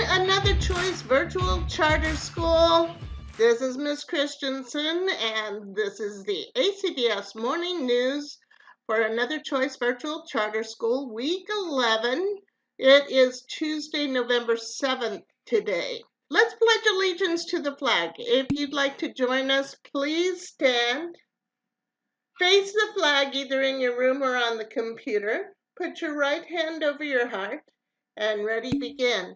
Another Choice Virtual Charter School. This is Miss Christensen, and this is the ACVS Morning News for Another Choice Virtual Charter School, Week 11. It is Tuesday, November 7th today. Let's pledge allegiance to the flag. If you'd like to join us, please stand. Face the flag either in your room or on the computer. Put your right hand over your heart, and ready, begin.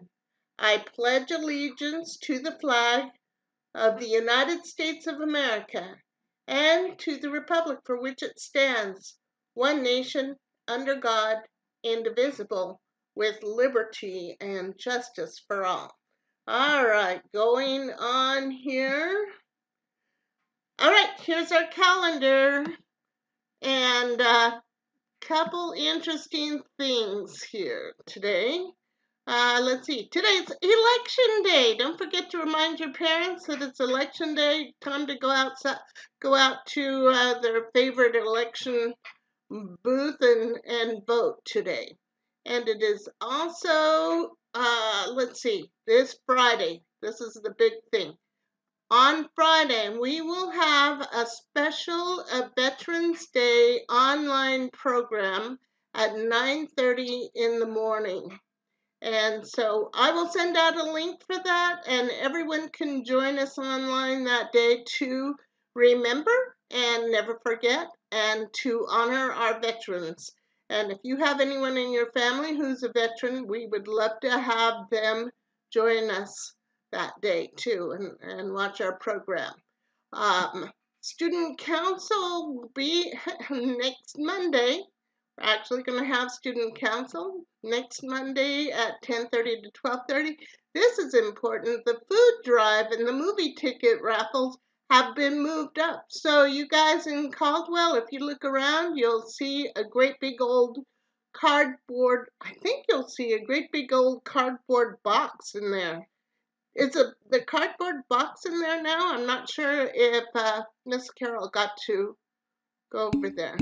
I pledge allegiance to the flag of the United States of America and to the republic for which it stands, one nation, under God, indivisible, with liberty and justice for all. All right, going on here. All right, here's our calendar and a couple interesting things here today. Let's see. Today's election day. Don't forget to remind your parents that it's election day. Time to go outside, go out to their favorite election booth and vote today. And it is also, let's see, this Friday. This is the big thing. On Friday, we will have a special Veterans Day online program at 9:30 in the morning. And so I will send out a link for that, and everyone can join us online that day to remember and never forget and to honor our veterans. And if you have anyone in your family who's a veteran, we would love to have them join us that day too and watch our program. Student Council will be next Monday. We're actually going to have Student Council next Monday at 10:30 to 12:30. This is important. The food drive and the movie ticket raffles have been moved up. So you guys in Caldwell, if you look around, you'll see a great big old cardboard, I think you'll see a great big old cardboard box in there. Is the cardboard box in there now? I'm not sure if Miss Carol got to go over there.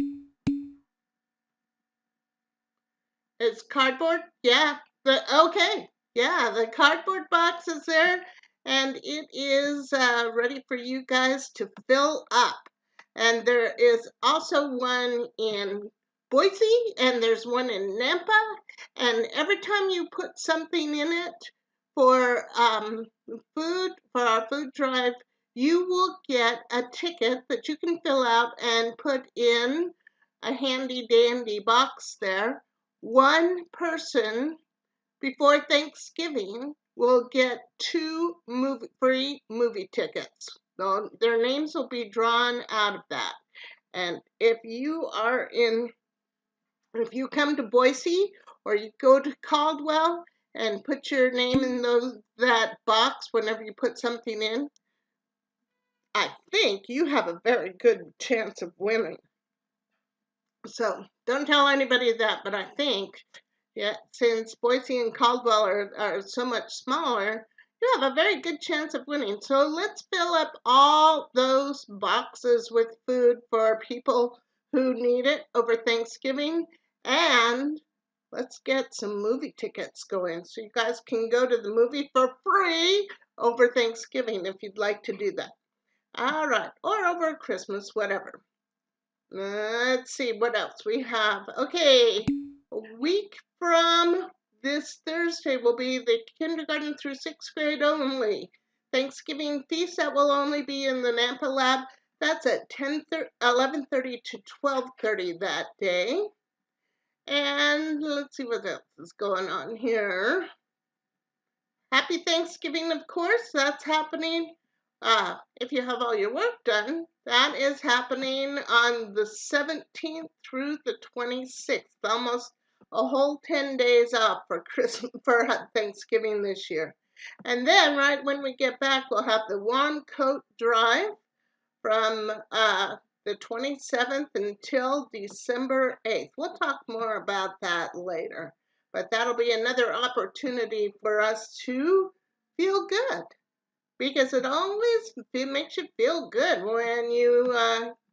It's cardboard? Yeah. Okay. Yeah, the cardboard box is there, and it is ready for you guys to fill up. And there is also one in Boise, and there's one in Nampa. And every time you put something in it for food, for our food drive, you will get a ticket that you can fill out and put in a handy dandy box there. One person before Thanksgiving will get 2 free movie tickets. Their names will be drawn out of that. And if you come to Boise or you go to Caldwell and put your name in that box whenever you put something in, I think you have a very good chance of winning. So don't tell anybody that, but I think, yeah, since Boise and Caldwell are so much smaller, you have a very good chance of winning. So let's fill up all those boxes with food for people who need it over Thanksgiving, and let's get some movie tickets going so you guys can go to the movie for free over Thanksgiving if you'd like to do that. All right, or over Christmas, whatever. Let's see what else we have. Okay, a week from this Thursday will be the kindergarten through 6th grade only. Thanksgiving feast that will only be in the Nampa Lab. That's at 11:30 to 12:30 that day. And let's see what else is going on here. Happy Thanksgiving, of course. That's happening. If you have all your work done, that is happening on the 17th through the 26th. Almost a whole 10 days off for Thanksgiving this year. And then right when we get back, we'll have the One Coat Drive from the 27th until December 8th. We'll talk more about that later. But that'll be another opportunity for us to feel good. Because it always makes you feel good when you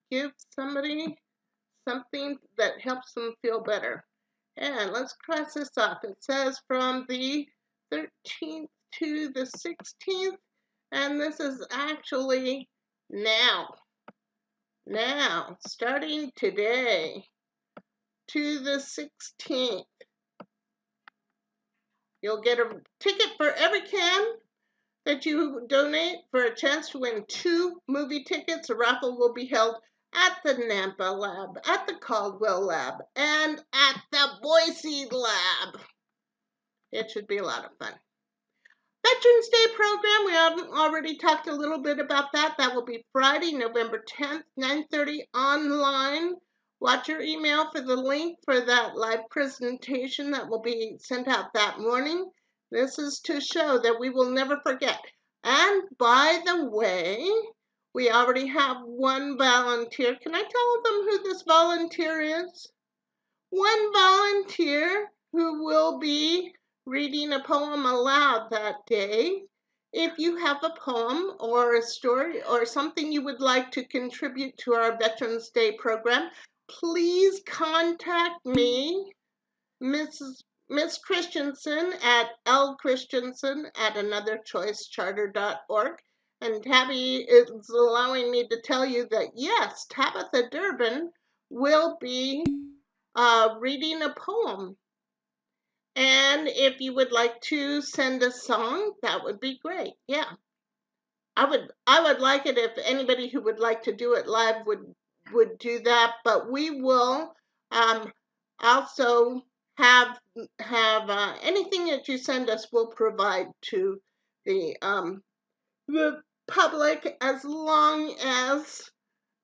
give somebody something that helps them feel better. And let's cross this off. It says from the 13th to the 16th, and this is actually now, starting today to the 16th. You'll get a ticket for every can that you donate for a chance to win 2 movie tickets. A raffle will be held at the Nampa Lab, at the Caldwell Lab, and at the Boise Lab. It should be a lot of fun. Veterans Day program, we already talked a little bit about that. That will be Friday, November 10th, 9:30 online. Watch your email for the link for that live presentation that will be sent out that morning. This is to show that we will never forget. And by the way, we already have one volunteer. Can I tell them who this volunteer is? One volunteer who will be reading a poem aloud that day. If you have a poem or a story or something you would like to contribute to our Veterans Day program, please contact me, Miss Christensen at lchristensen@anotherchoicecharter.org. And Tabby is allowing me to tell you that yes, Tabitha Durbin will be reading a poem. And if you would like to send a song, that would be great. Yeah. I would like it if anybody who would like to do it live would do that, but we will also have anything that you send us will provide to the public as long as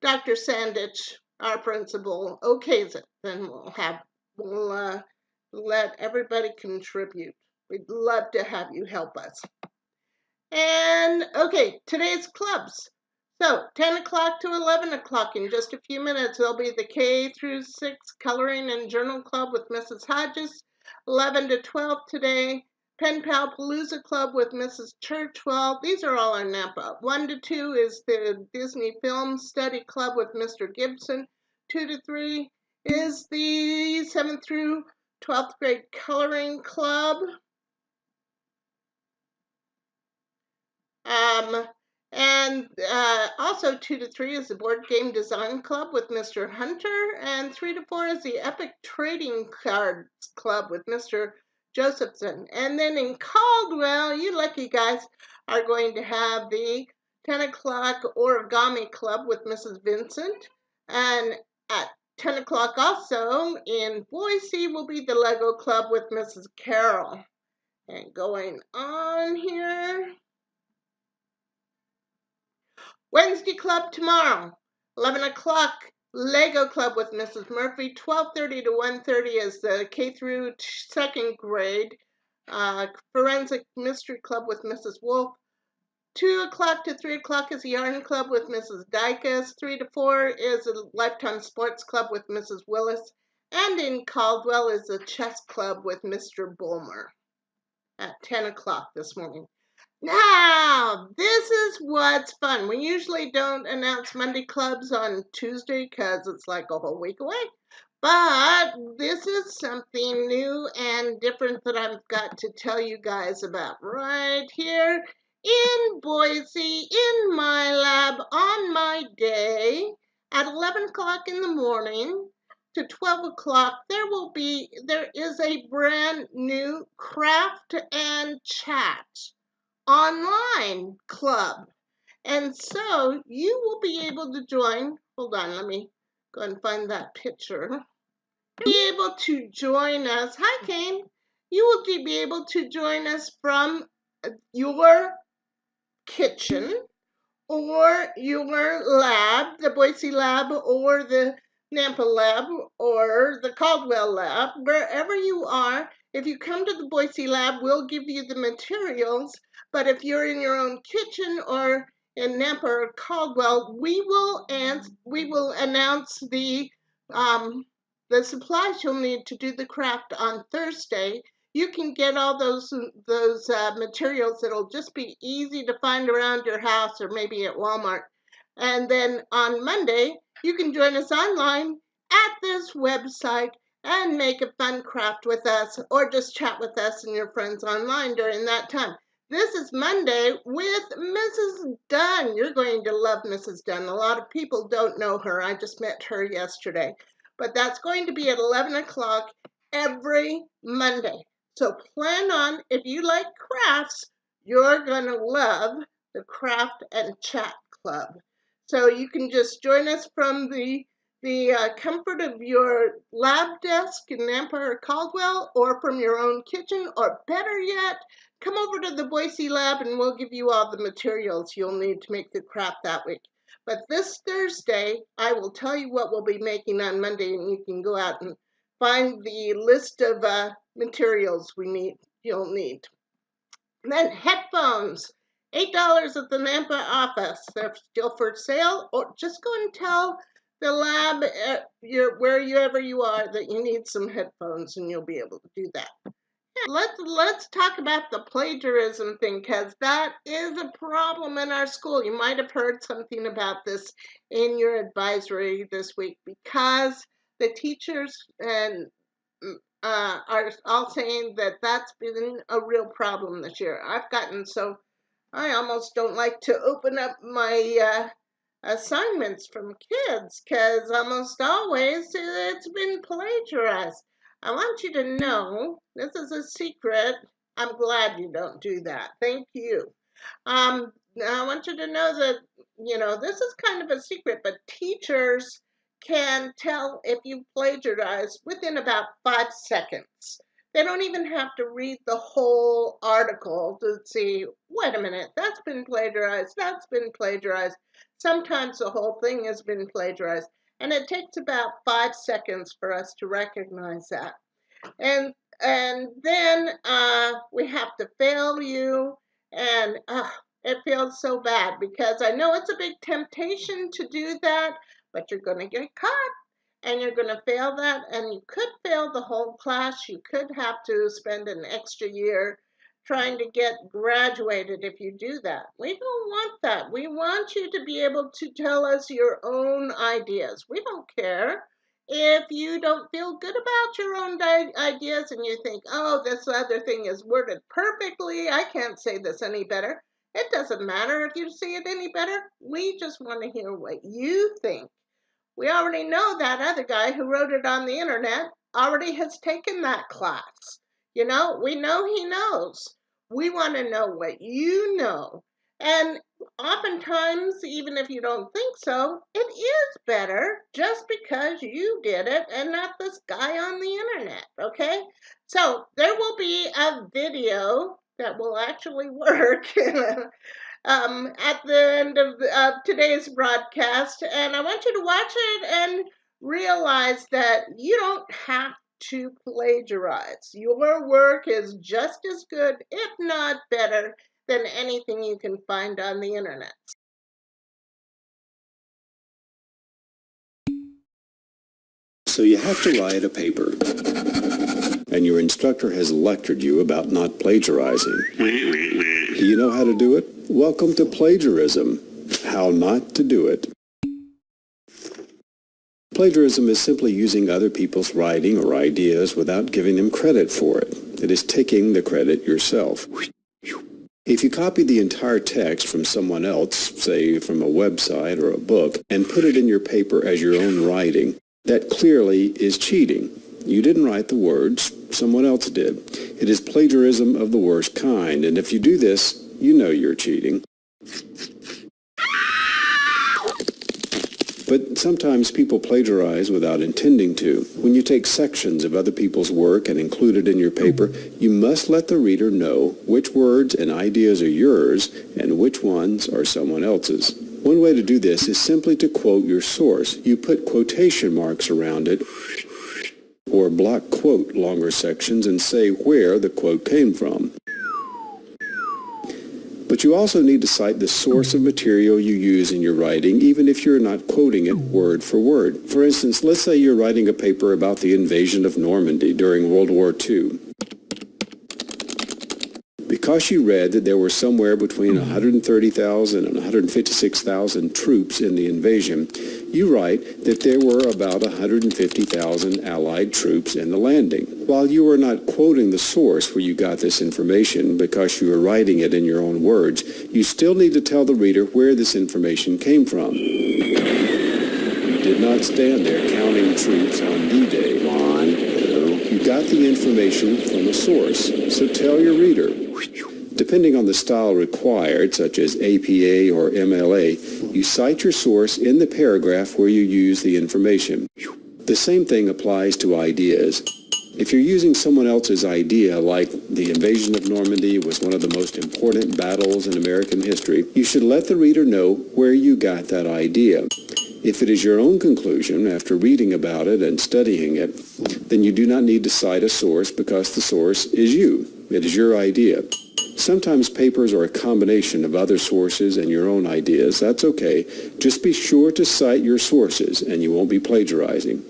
Dr. Sandich, our principal, okays it. Then we'll let everybody contribute. We'd love to have you help us. And okay, today's clubs. So 10 o'clock to 11 o'clock in just a few minutes, there'll be the K through 6 Coloring and Journal Club with Mrs. Hodges. 11 to 12 today, Pen Pal Palooza Club with Mrs. Churchwell. These are all in Napa. 1 to 2 is the Disney Film Study Club with Mr. Gibson. 2 to 3 is the 7th through 12th grade Coloring Club. And also 2 to 3 is the Board Game Design Club with Mr. Hunter, and 3 to 4 is the Epic Trading Cards Club with Mr. Josephson. And then in Caldwell, you lucky guys are going to have the 10 o'clock Origami Club with Mrs. Vincent, and at 10 o'clock also in Boise will be the Lego Club with Mrs. Carroll. And going on here, Wednesday Club tomorrow, 11 o'clock, Lego Club with Mrs. Murphy. 12:30 to 1:30 is the K through 2nd grade Forensic Mystery Club with Mrs. Wolf. 2 o'clock to 3 o'clock is the Yarn Club with Mrs. Dykus. 3 to 4 is the Lifetime Sports Club with Mrs. Willis. And in Caldwell is the Chess Club with Mr. Bulmer at 10 o'clock this morning. Now, this is what's fun. We usually don't announce Monday clubs on Tuesday because it's like a whole week away. But this is something new and different that I've got to tell you guys about right here in Boise, in my lab, on my day, at 11 o'clock in the morning to 12 o'clock, there is a brand new craft and chat online club. And so you will be able to join. Hold on, let me go and find that picture. Be able to join us. Hi, Kane. You will be able to join us from your kitchen or your lab, the Boise lab or the Nampa lab or the Caldwell lab, wherever you are. If you come to the Boise lab, we'll give you the materials. But if you're in your own kitchen or in Nampa or Caldwell, we will announce the supplies you'll need to do the craft on Thursday. You can get all those materials that'll just be easy to find around your house or maybe at Walmart. And then on Monday, you can join us online at this website and make a fun craft with us or just chat with us and your friends online during that time. This is Monday with Mrs. Dunn. You're going to love Mrs. Dunn. A lot of people don't know her. I just met her yesterday. But that's going to be at 11 o'clock every Monday. So plan on, if you like crafts, you're going to love the Craft and Chat Club. So you can just join us from the comfort of your lab desk in Nampa or Caldwell, or from your own kitchen, or better yet, come over to the Boise lab and we'll give you all the materials you'll need to make the craft that week. But this Thursday, I will tell you what we'll be making on Monday, and you can go out and find the list of materials you'll need. And then headphones, $8 at the Nampa office. They're still for sale, or just go and tell the lab wherever you are that you need some headphones, and you'll be able to do that. Let's talk about the plagiarism thing, because that is a problem in our school. You might have heard something about this in your advisory this week, because the teachers are all saying that that's been a real problem this year. I've gotten so I almost don't like to open up my assignments from kids, because almost always it's been plagiarized. I want you to know, this is a secret. I'm glad you don't do that. Thank you. I want you to know that, this is kind of a secret, but teachers can tell if you plagiarized within about 5 seconds. They don't even have to read the whole article to see, wait a minute, that's been plagiarized, that's been plagiarized. Sometimes the whole thing has been plagiarized, and it takes about 5 seconds for us to recognize that. And then we have to fail you, and it feels so bad, because I know it's a big temptation to do that, but you're going to get caught. And you're going to fail that, and you could fail the whole class. You could have to spend an extra year trying to get graduated if you do that. We don't want that. We want you to be able to tell us your own ideas. We don't care if you don't feel good about your own ideas and you think, oh, this other thing is worded perfectly, I can't say this any better. It doesn't matter if you say it any better. We just want to hear what you think. We already know that other guy who wrote it on the internet already has taken that class. We know he knows. We want to know what you know. And oftentimes, even if you don't think so, it is better just because you did it and not this guy on the internet, okay? So there will be a video that will actually work at the end of today's broadcast, and I want you to watch it and realize that you don't have to plagiarize. Your work is just as good, if not better, than anything you can find on the internet. So you have to write a paper, and your instructor has lectured you about not plagiarizing. Do you know how to do it? Welcome to plagiarism. How not to do it. Plagiarism is simply using other people's writing or ideas without giving them credit for it. It is taking the credit yourself. If you copy the entire text from someone else, say from a website or a book, and put it in your paper as your own writing, that clearly is cheating. You didn't write the words, someone else did. It is plagiarism of the worst kind, and if you do this, you know you're cheating. But sometimes people plagiarize without intending to. When you take sections of other people's work and include it in your paper, you must let the reader know which words and ideas are yours and which ones are someone else's. One way to do this is simply to quote your source. You put quotation marks around it or block quote longer sections and say where the quote came from. But you also need to cite the source of material you use in your writing, even if you're not quoting it word for word. For instance, let's say you're writing a paper about the invasion of Normandy during World War II. Because you read that there were somewhere between 130,000 and 156,000 troops in the invasion, you write that there were about 150,000 Allied troops in the landing. While you are not quoting the source where you got this information because you are writing it in your own words, you still need to tell the reader where this information came from. You did not stand there counting troops on D-Day. You got the information from a source, so tell your reader. Depending on the style required, such as APA or MLA, you cite your source in the paragraph where you use the information. The same thing applies to ideas. If you're using someone else's idea, like the invasion of Normandy was one of the most important battles in American history, you should let the reader know where you got that idea. If it is your own conclusion after reading about it and studying it, then you do not need to cite a source because the source is you. It is your idea. Sometimes papers are a combination of other sources and your own ideas. That's okay. Just be sure to cite your sources and you won't be plagiarizing.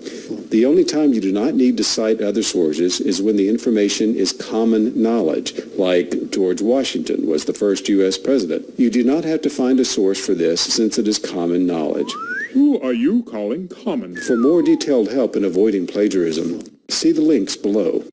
The only time you do not need to cite other sources is when the information is common knowledge, like George Washington was the first U.S. president. You do not have to find a source for this since it is common knowledge. Who are you calling common? For more detailed help in avoiding plagiarism, see the links below.